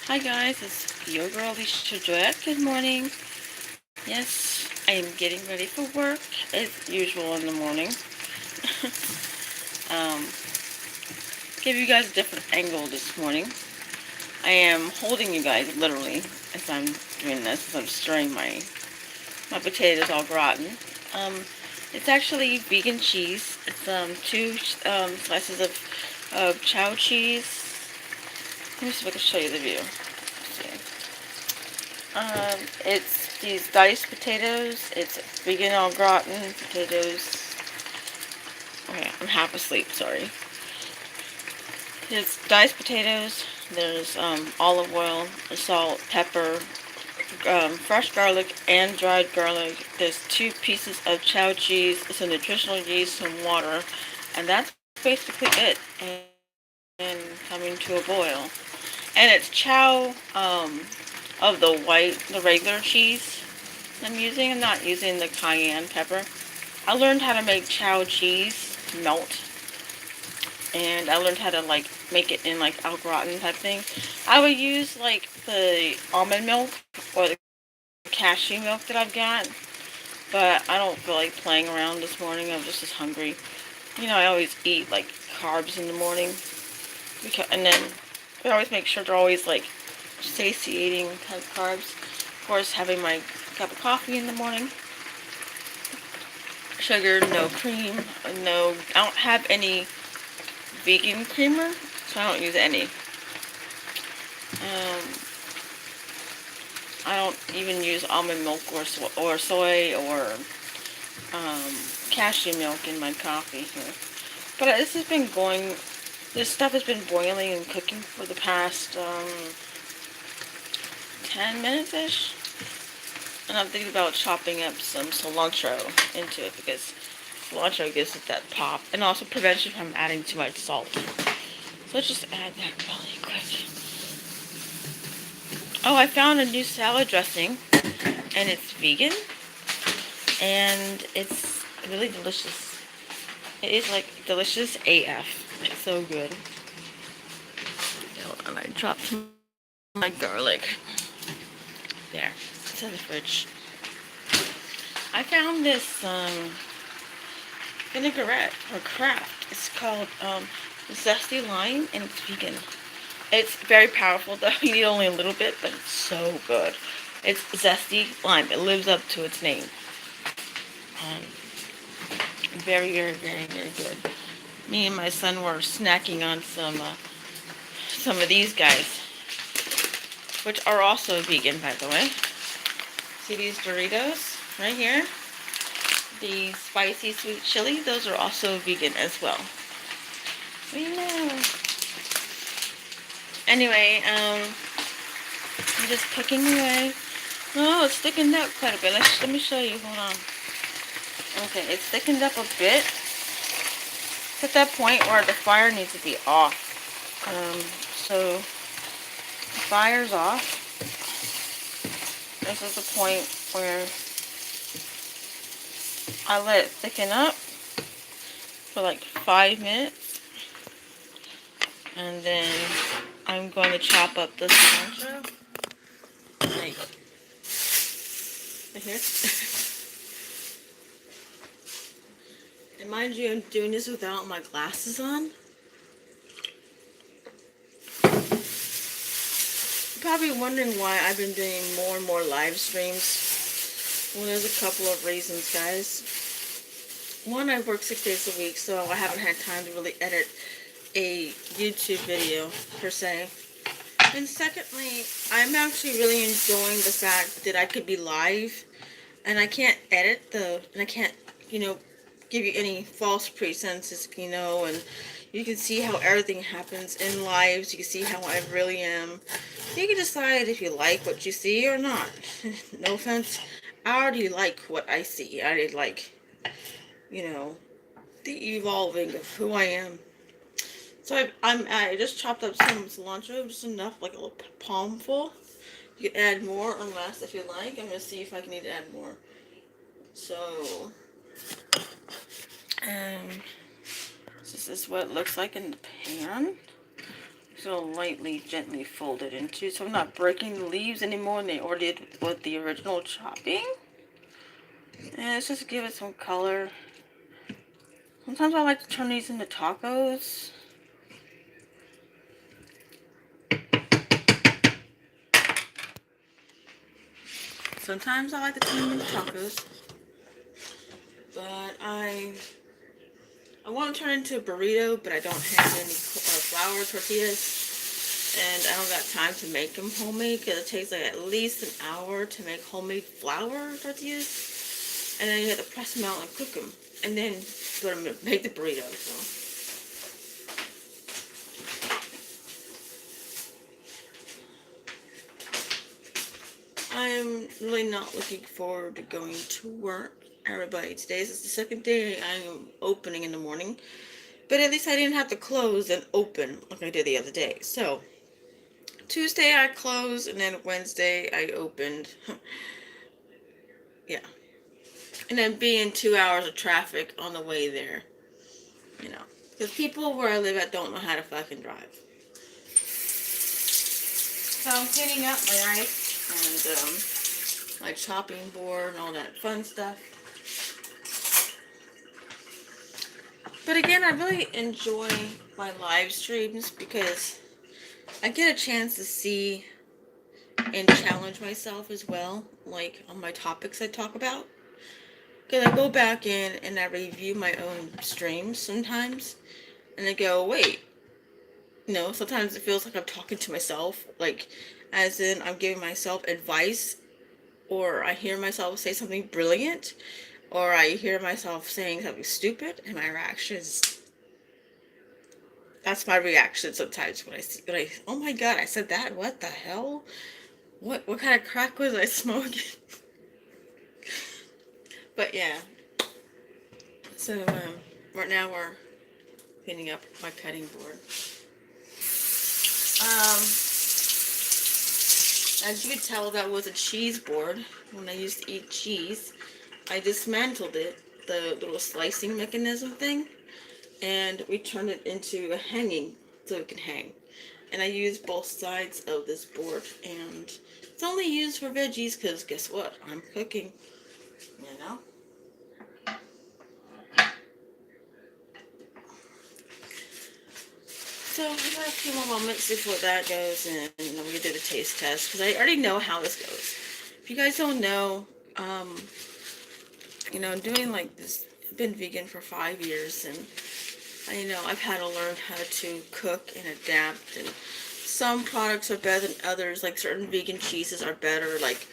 Hi guys, it's your girl Alicia Joette. Good morning. Yes, I am getting ready for work as usual in the morning. um, give you guys a different angle this morning. I am holding you guys literally as I'm doing this, as I'm stirring my potatoes all gratin. Um, it's actually vegan cheese. It's two slices of chow cheese. Let me see if I can show you the view. Let's see. It's these diced potatoes. It's vegan AlGrattin potatoes. Okay, I'm half asleep, sorry. It's diced potatoes. There's olive oil, salt, pepper, fresh garlic, and dried garlic. There's 2 pieces of chow cheese, some nutritional yeast, some water, and that's basically it. And coming to a boil. And it's chow of the regular cheese I'm using. I'm not using the cayenne pepper. I learned how to make chow cheese melt, and I learned how to like make it in like au gratin type thing. I would use like the almond milk or the cashew milk that I've got, but I don't feel like playing around this morning. I'm just as hungry. You know, I always eat like carbs in the morning, and then I always make sure they're always like satiating type carbs. Of course, having my cup of coffee in the morning. Sugar, no cream, no. I don't have any vegan creamer, so I don't use any. I don't even use almond milk or soy or cashew milk in my coffee here. But this has been going. This stuff has been boiling and cooking for the past 10 minutes ish. And I'm thinking about chopping up some cilantro into it because cilantro gives it that pop and also prevents you from adding too much salt. So let's just add that really quick. Oh, I found a new salad dressing and it's vegan and it's really delicious. It is like delicious AF. It's so good. And I dropped my garlic. There. It's in the fridge. I found this vinaigrette or craft. It's called Zesty Lime, and it's vegan. It's very powerful though. You need only a little bit, but it's so good. It's Zesty Lime. It lives up to its name. Very, very, very, very good. Me and my son were snacking on some of these guys, which are also vegan, by the way. See these Doritos right here? The spicy sweet chili, those are also vegan as well. We know. Anyway, I'm just cooking away. Oh, it's thickened up quite a bit. Let me show you. Hold on. Okay, it's thickened up a bit. It's at that point where the fire needs to be off. So the fire's off. This is the point where I let it thicken up for like 5 minutes, and then I'm going to chop up the cilantro. Like here. And mind you, I'm doing this without my glasses on. You're probably wondering why I've been doing more and more live streams. Well, there's a couple of reasons, guys. One, I work 6 days a week, so I haven't had time to really edit a YouTube video, per se. And secondly, I'm actually really enjoying the fact that I could be live, and I can't edit and I can't, give you any false pretenses, and you can see how everything happens in lives. You can see how I really am. You can decide if you like what you see or not. No offense. I already like what I see. I already like, the evolving of who I am. So I just chopped up some cilantro, just enough, like a little palmful. You can add more or less if you like. I'm going to see if I can need to add more. So, this is what it looks like in the pan. So lightly, gently folded into, so I'm not breaking the leaves anymore than they already did with the original chopping. And let's just give it some color. Sometimes I like to turn these into tacos. Sometimes I like to turn them into tacos. But I want to turn it into a burrito, but I don't have any flour tortillas. And I don't got time to make them homemade because it takes like at least an hour to make homemade flour tortillas. And then you have to press them out and cook them. And then make the burrito. So. I'm really not looking forward to going to work. Everybody, today is the second day I am opening in the morning. But at least I didn't have to close and open like I did the other day. So, Tuesday I closed, and then Wednesday I opened. Yeah. And then being 2 hours of traffic on the way there. You know. Because people where I live at don't know how to fucking drive. So I'm cleaning up my knife and my chopping board and all that fun stuff. But again, I really enjoy my live streams because I get a chance to see and challenge myself as well, like on my topics I talk about. Because I go back in and I review my own streams sometimes, and I go, wait, no, sometimes it feels like I'm talking to myself, like as in I'm giving myself advice, or I hear myself say something brilliant, or I hear myself saying something stupid, and my reaction is, that's my reaction sometimes when I oh my god, I said that, what the hell? What kind of crack was I smoking? But yeah. So right now we're cleaning up my cutting board. As you could tell, that was a cheese board. When I used to eat cheese, I dismantled it, the little slicing mechanism thing, and we turned it into a hanging so it can hang. And I used both sides of this board, and it's only used for veggies because guess what? I'm cooking, you know? So we got a few more moments before that goes, and then we do the taste test because I already know how this goes. If you guys don't know, you know, I'm doing like this. I've been vegan for 5 years, and I've had to learn how to cook and adapt. And some products are better than others. Like certain vegan cheeses are better. Like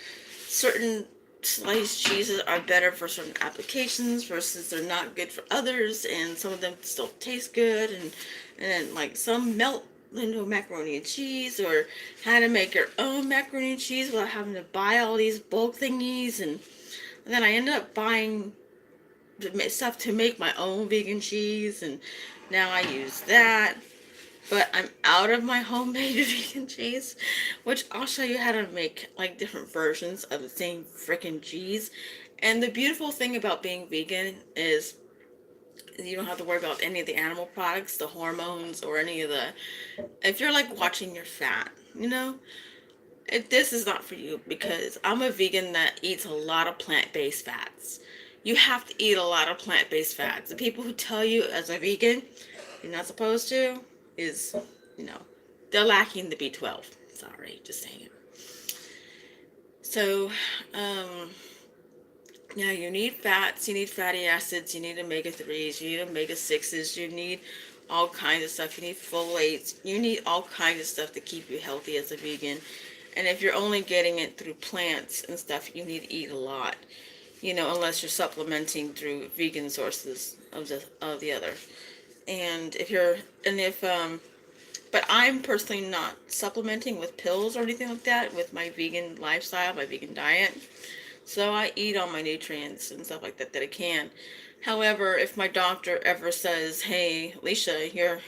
certain sliced cheeses are better for certain applications versus they're not good for others. And some of them still taste good, and then like some melt into macaroni and cheese, or how to make your own macaroni and cheese without having to buy all these bulk thingies. And then I ended up buying stuff to make my own vegan cheese, and now I use that. But I'm out of my homemade vegan cheese, which I'll show you how to make like different versions of the same freaking cheese. And the beautiful thing about being vegan is you don't have to worry about any of the animal products, the hormones, or any of the, if you're like watching your fat, this is not for you, because I'm a vegan that eats a lot of plant-based fats. You have to eat a lot of plant-based fats. The people who tell you as a vegan you're not supposed to is, they're lacking the B12. Sorry, just saying it. So, yeah, you need fats, you need fatty acids, you need omega-3s, you need omega-6s, you need all kinds of stuff. You need folates, you need all kinds of stuff to keep you healthy as a vegan. And if you're only getting it through plants and stuff, you need to eat a lot, unless you're supplementing through vegan sources of the other. But I'm personally not supplementing with pills or anything like that with my vegan lifestyle, my vegan diet. So I eat all my nutrients and stuff like that I can. However, if my doctor ever says, hey, Alicia, your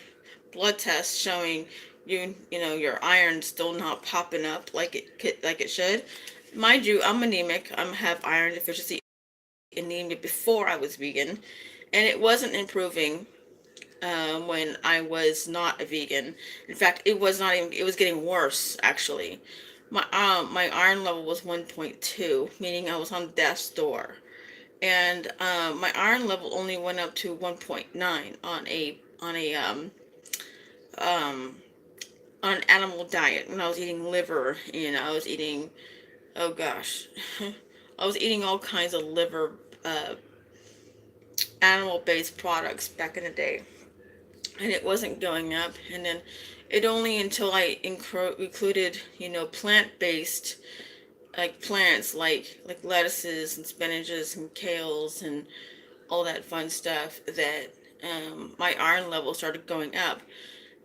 blood test showing your iron's still not popping up like it should. Mind you, I'm anemic. I have iron deficiency anemia before I was vegan, and it wasn't improving when I was not a vegan. In fact, it was not even, it was getting worse actually. My iron level was 1.2, meaning I was on death's door. And my iron level only went up to 1.9 um on an animal diet when I was eating liver, and I was eating, oh gosh, I was eating all kinds of liver, uh, animal-based products back in the day, and it wasn't going up. And then it only until I included, plant-based, like plants, like lettuces and spinaches and kales and all that fun stuff, that my iron level started going up.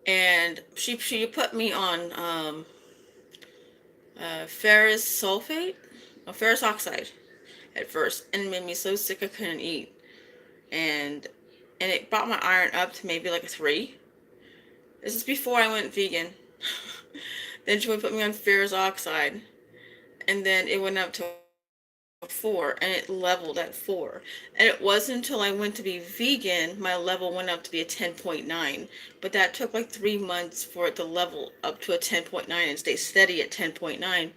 And she put me on ferrous sulfate, or ferrous oxide at first, and it made me so sick I couldn't eat. And it brought my iron up to maybe like a 3. This is before I went vegan. Then she would put me on ferrous oxide, and then it went up to 4, and it leveled at 4. And it wasn't until I went to be vegan my level went up to be a 10.9. But that took like 3 months for it to level up to a 10.9 and stay steady at 10.9.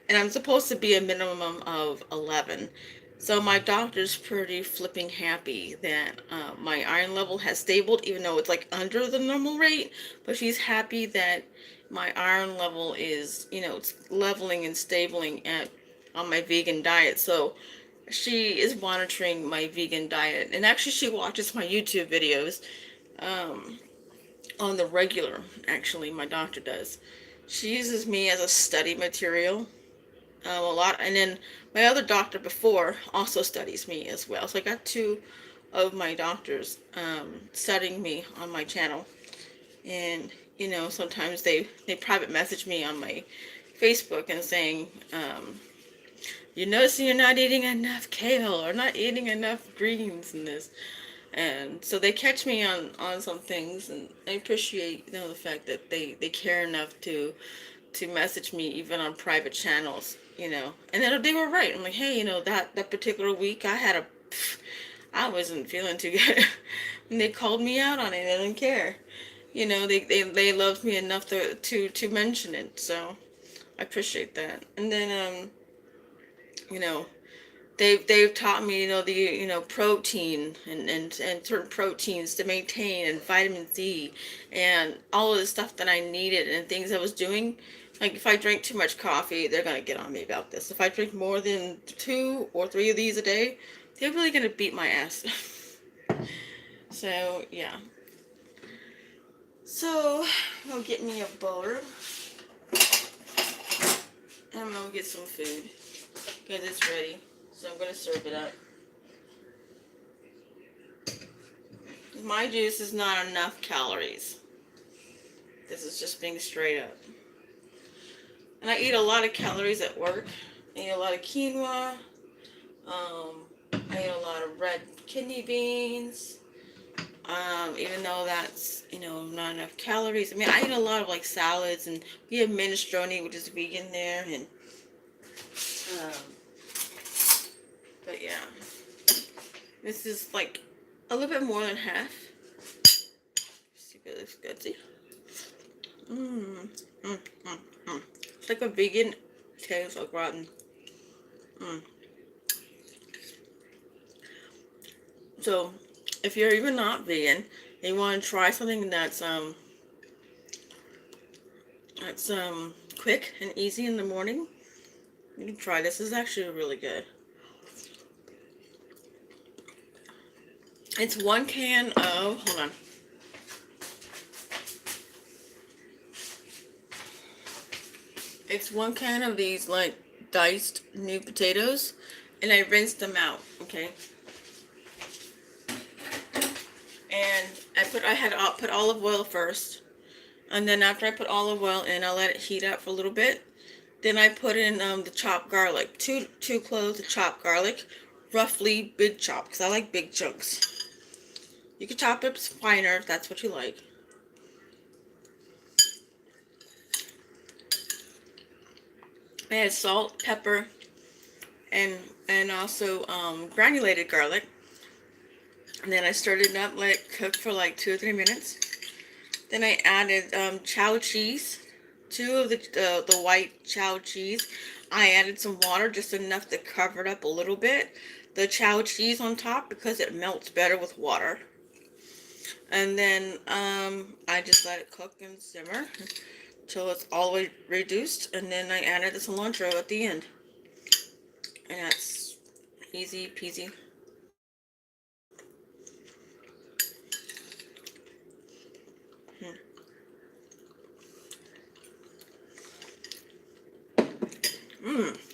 And I'm supposed to be a minimum of 11. So my doctor's pretty flipping happy that my iron level has stabled, even though it's like under the normal rate. But she's happy that my iron level is, it's leveling and stabling at on my vegan diet. So she is monitoring my vegan diet, and actually she watches my YouTube videos um, on the regular. Actually, my doctor does. She uses me as a study material a lot, and then my other doctor before also studies me as well. So I got 2 of my doctors studying me on my channel. And sometimes they private message me on my Facebook and saying, you're noticing you're not eating enough kale or not eating enough greens in this. And so they catch me on some things, and I appreciate, the fact that they care enough to message me even on private channels. And then they were right. I'm like, hey, that particular week I wasn't feeling too good. And they called me out on it. They didn't care. They loved me enough to mention it. So I appreciate that. And then you know, they've taught me, protein and certain proteins to maintain, and vitamin C and all of the stuff that I needed and things I was doing. Like if I drink too much coffee, they're gonna get on me about this. If I drink more than 2 or 3 of these a day, they're really gonna beat my ass. So yeah. So I'll get me a bowl, and I'm gonna get some food because it's ready. So I'm gonna serve it up. My juice is not enough calories. This is just being straight up. And I eat a lot of calories at work. I eat a lot of quinoa. I eat a lot of red kidney beans. Even though that's, not enough calories. I mean, I eat a lot of like salads, and we have minestrone, which is vegan there, and but yeah, this is like a little bit more than half. See if it looks good. See? It's like a vegan taste of AlGrattin. So, if you're even not vegan and you want to try something that's quick and easy in the morning, you can try this. This is actually really good. It's 1 can of, hold on. It's 1 can of these like diced new potatoes, and I rinsed them out, okay? And I put olive oil first, and then after I put olive oil in, I let it heat up for a little bit. Then I put in the chopped garlic, two cloves of chopped garlic, roughly big chop, because I like big chunks. You can chop it finer if that's what you like. I had salt, pepper, and also granulated garlic. And then I stirred it up, let it cook for like 2 or 3 minutes. Then I added chow cheese, two of the white chow cheese. I added some water, just enough to cover it up a little bit. The chow cheese on top because it melts better with water. And then I just let it cook and simmer till it's all the way reduced. And then I added the cilantro at the end. And that's easy peasy.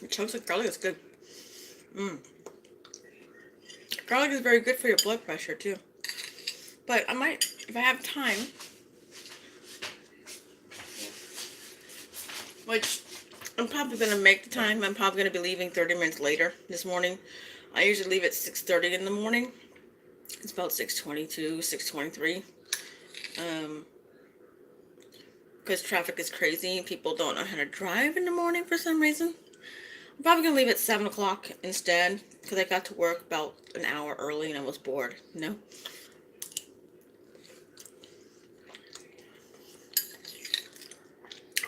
The chunks of garlic is good. Mmm. Garlic is very good for your blood pressure too. But I might, if I have time, which I'm probably going to make the time. I'm probably going to be leaving 30 minutes later this morning. I usually leave at 6:30 in the morning. It's about 6:22, 6:23. Because traffic is crazy and people don't know how to drive in the morning for some reason. I'm probably going to leave at 7 o'clock instead because I got to work about an hour early and I was bored, you know?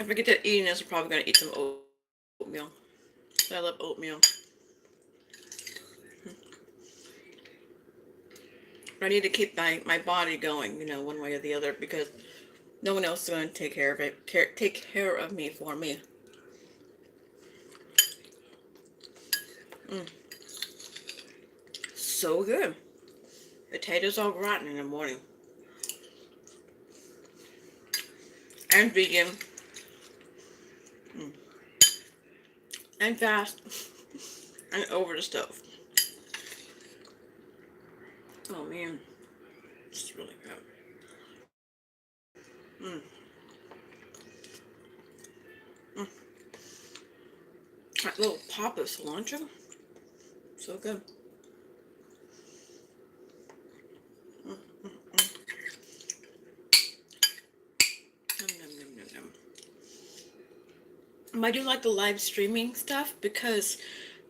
If I get to eating this, I'm probably going to eat some oatmeal. I love oatmeal. I need to keep my body going, you know, one way or the other because no one else is going to take care of it. Take care of me for me. So good. Potatoes AlGrattin in the morning. And vegan. And fast. And over the stove. Oh man. This is really good. That little pop of cilantro. So good. Nom, nom, nom, nom, nom. I do like the live streaming stuff because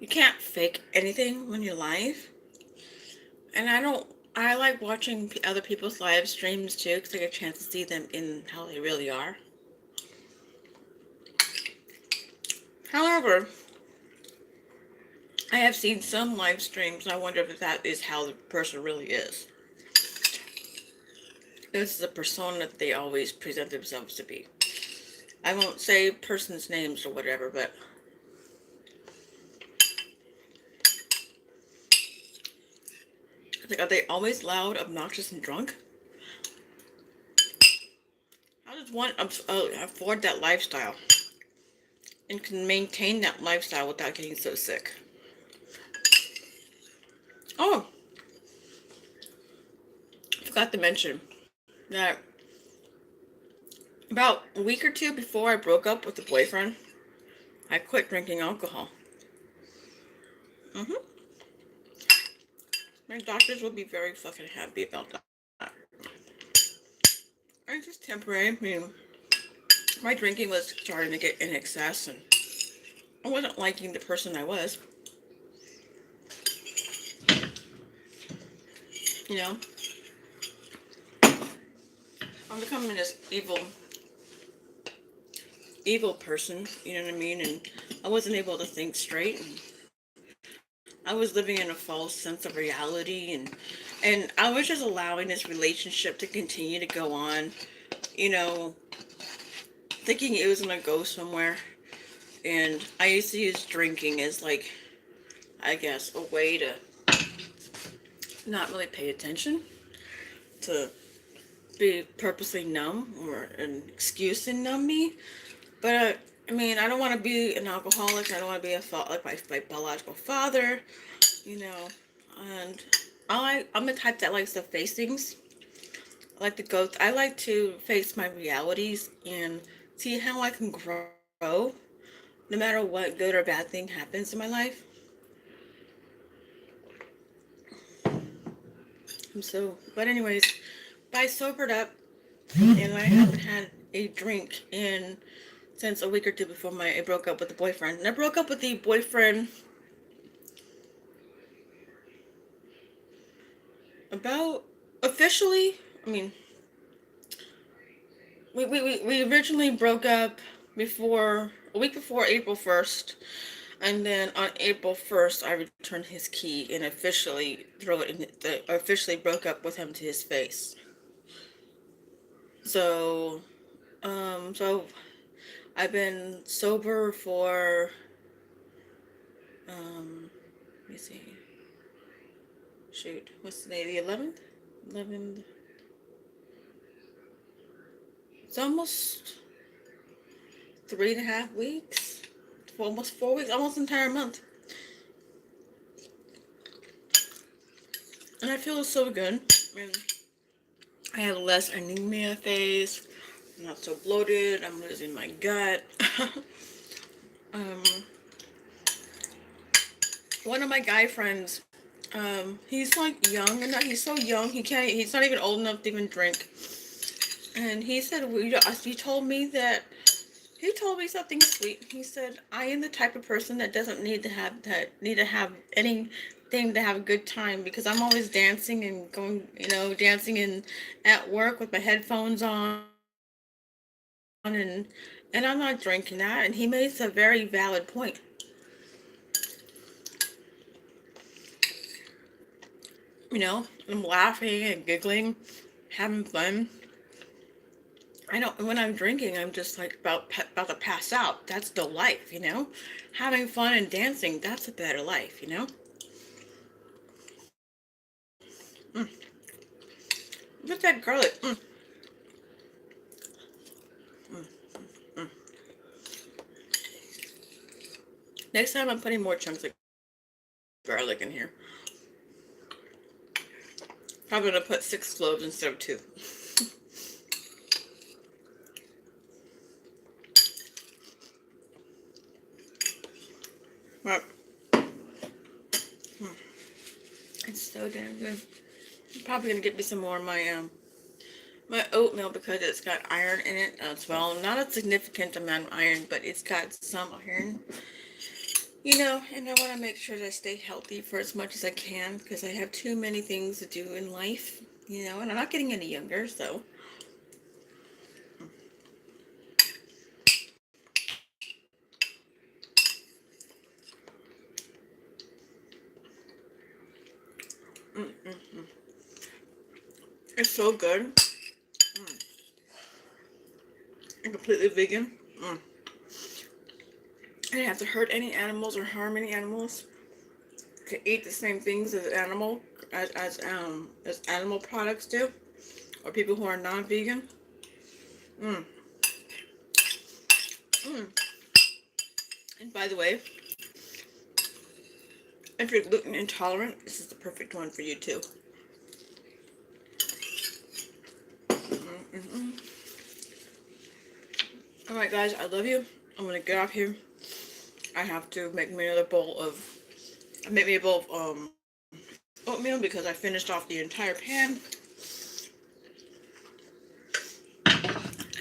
you can't fake anything when you're live. And I like watching other people's live streams too because I get a chance to see them in how they really are. However, I have seen some live streams and I wonder if that is how the person really is. This is the persona that they always present themselves to be. I won't say person's names or whatever, but like, are they always loud, obnoxious, and drunk? How does one afford that lifestyle and can maintain that lifestyle without getting so sick? Oh, I forgot to mention that about a week or two before I broke up with the boyfriend, I quit drinking alcohol. My doctors will be very fucking happy about that. It's just temporary. I mean, my drinking was starting to get in excess and I wasn't liking the person I was. You know? I'm becoming this evil person, you know what I mean? And I wasn't able to think straight. And I was living in a false sense of reality and I was just allowing this relationship to continue to go on, you know, thinking it was gonna go somewhere. And I used to use drinking as like, I guess, a way to not really pay attention, to be purposely numb or an excuse to numb me. But I mean, I don't want to be an alcoholic. I don't want to be like my biological father, you know. And I'm the type that likes to face things. I like to go. I like to face my realities and see how I can grow, no matter what good or bad thing happens in my life. So, but anyways, I sobered up and I haven't had a drink in since a week or two before I broke up with the boyfriend. And I broke up with the boyfriend about officially, I mean, we originally broke up a week before April 1st, and then on April 1st, I returned his key and officially broke up with him to his face. So, so I've been sober for, let me see, shoot, what's the day, the 11th? 11th, it's almost 3.5 weeks, almost 4 weeks, almost an entire month. And I feel so good. I mean, I have less anemia phase. I'm not so bloated. I'm losing my gut. um, One of my guy friends, he's like young, and he's so young. He's not even old enough to even drink. And he said, well, he told me something sweet. He said, I am the type of person that doesn't need to have anything to have a good time, because I'm always dancing and going, dancing and at work with my headphones on, and I'm not drinking that. And he makes a very valid point. I'm laughing and giggling, having fun. I don't. When I'm drinking, I'm just like about to pass out. That's the life. Having fun and dancing. That's a better life. Mm. Look at that garlic. Mm. Mm. Mm. Next time, I'm putting more chunks of garlic in here. Probably gonna put 6 cloves instead of 2. But it's so damn good. I'm probably gonna get me some more of my oatmeal, because it's got iron in it as well. Not a significant amount of iron, but it's got some iron. And I want to make sure that I stay healthy for as much as I can, because I have too many things to do in life. And I'm not getting any younger, so. Mm-mm-mm. It's so good. I'm completely vegan. I didn't have to hurt any animals or harm any animals to eat the same things as animal products do, or people who are non-vegan. Mm. Mm. And by the way, if you're gluten intolerant, this is the perfect one for you too. Mm-mm-mm. All right, guys, I love you. I'm gonna get off here. I have to make me a bowl of oatmeal, because I finished off the entire pan.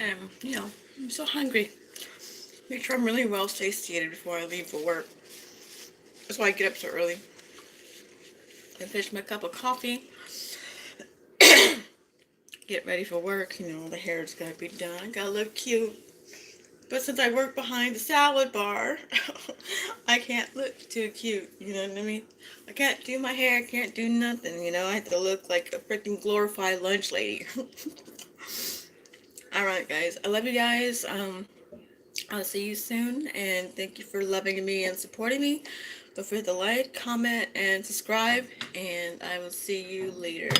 And I'm so hungry. Make sure I'm really well satiated before I leave for work. That's why I get up so early. I finish my cup of coffee. Get ready for work. The hair's gotta be done. I gotta look cute. But since I work behind the salad bar, I can't look too cute. You know what I mean? I can't do my hair, can't do nothing. I have to look like a freaking glorified lunch lady. Alright, guys. I love you guys. I'll see you soon, and thank you for loving me and supporting me. Don't forget to like, comment, and subscribe, and I will see you later.